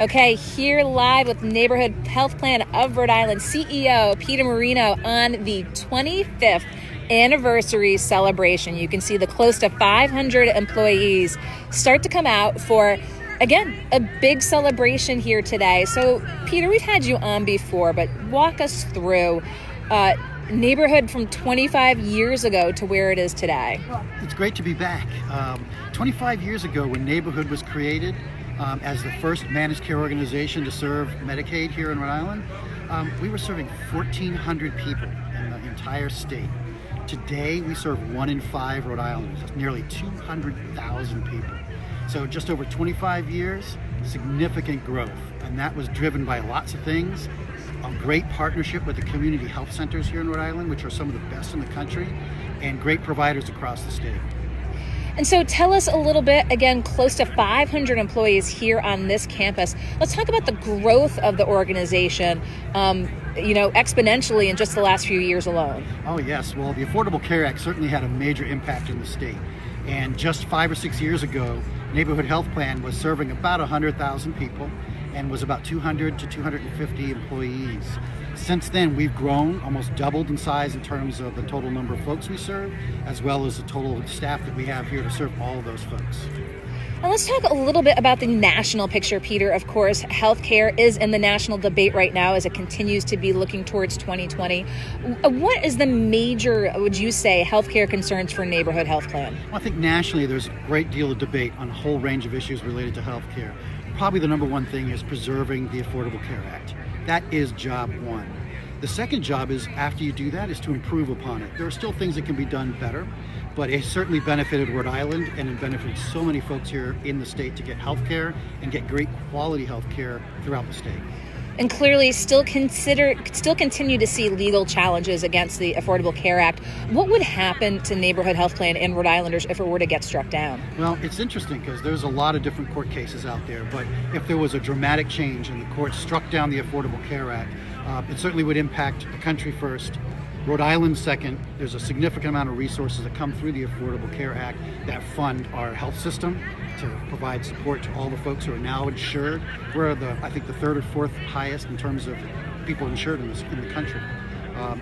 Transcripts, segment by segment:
Okay, here live with Neighborhood Health Plan of Rhode Island CEO Peter Marino on the 25th anniversary celebration. You can see the close to 500 employees start to come out for, again, a big celebration here today. So, Peter, we've had you on before, but walk us through Neighborhood from 25 years ago to where it is today. Well, it's great to be back. 25 years ago, when Neighborhood was created, as the first managed care organization to serve Medicaid here in Rhode Island, we were serving 1,400 people in the entire state. Today, we serve 1 in 5 Rhode Islanders. That's nearly 200,000 people. So just over 25 years, significant growth. And that was driven by lots of things. A great partnership with the community health centers here in Rhode Island, which are some of the best in the country, and great providers across the state. And so tell us a little bit, again, close to 500 employees here on this campus. Let's talk about the growth of the organization, exponentially in just the last few years alone. Oh, yes. Well, the Affordable Care Act certainly had a major impact in the state. And just 5 or 6 years ago, Neighborhood Health Plan was serving about 100,000 people and was about 200 to 250 employees. Since then, we've grown, almost doubled in size in terms of the total number of folks we serve, as well as the total staff that we have here to serve all of those folks. And let's talk a little bit about the national picture, Peter. Of course, healthcare is in the national debate right now as it continues to be looking towards 2020. What is the major, would you say, healthcare concerns for Neighborhood Health Plan? Well, I think nationally there's a great deal of debate on a whole range of issues related to healthcare. Probably the number one thing is preserving the Affordable Care Act. That is job one. The second job is, after you do that, is to improve upon it. There are still things that can be done better, but it certainly benefited Rhode Island and it benefited so many folks here in the state to get health care and get great quality health care throughout the state. And clearly still continue to see legal challenges against the Affordable Care Act. What would happen to Neighborhood Health Plan and Rhode Islanders if it were to get struck down? Well, it's interesting because there's a lot of different court cases out there, but if there was a dramatic change and the court struck down the Affordable Care Act, it certainly would impact the country first, Rhode Island second. There's a significant amount of resources that come through the Affordable Care Act that fund our health system to provide support to all the folks who are now insured. We're I think the third or fourth highest in terms of people insured in the country.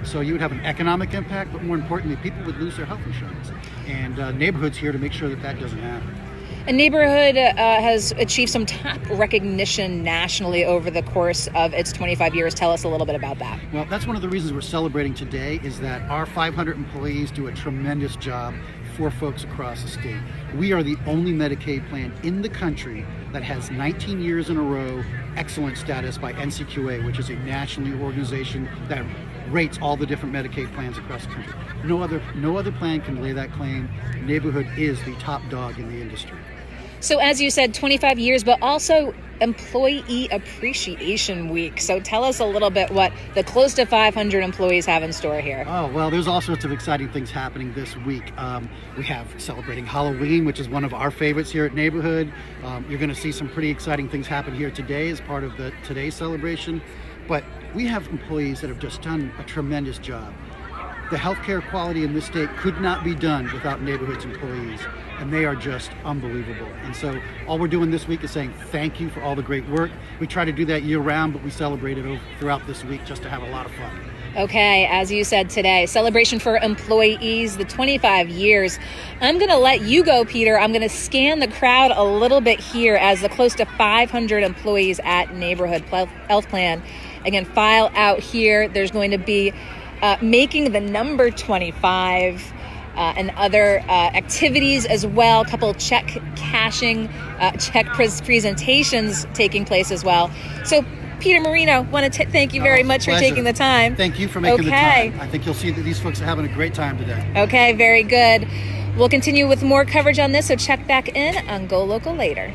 So you would have an economic impact, but more importantly, people would lose their health insurance. And Neighborhood's here to make sure that that doesn't happen. And Neighborhood has achieved some top recognition nationally over the course of its 25 years. Tell us a little bit about that. Well, that's one of the reasons we're celebrating today is that our 500 employees do a tremendous job for folks across the state. We are the only Medicaid plan in the country that has 19 years in a row excellent status by NCQA, which is a national organization that rates all the different Medicaid plans across the country. No other plan can lay that claim. Neighborhood is the top dog in the industry. So as you said, 25 years, but also Employee Appreciation Week. So tell us a little bit what the close to 500 employees have in store here. Oh, well, there's all sorts of exciting things happening this week. We have celebrating Halloween, which is one of our favorites here at Neighborhood. You're going to see some pretty exciting things happen here today as part of today's celebration. But we have employees that have just done a tremendous job. The healthcare quality in this state could not be done without Neighborhood's employees, and they are just unbelievable. And so all we're doing this week is saying thank you for all the great work. We try to do that year round, but we celebrate it throughout this week just to have a lot of fun. Okay, as you said today, celebration for employees, the 25 years. I'm going to let you go, Peter. I'm going to scan the crowd a little bit here as the close to 500 employees at Neighborhood Health Plan, again, file out here. There's going to be making the number 25 and other activities as well. A couple check cashing, check presentations taking place as well. So, Peter Marino, want to thank you very much for taking the time. Thank you for making the time. I think you'll see that these folks are having a great time today. Okay, very good. We'll continue with more coverage on this, so check back in on GoLocal later.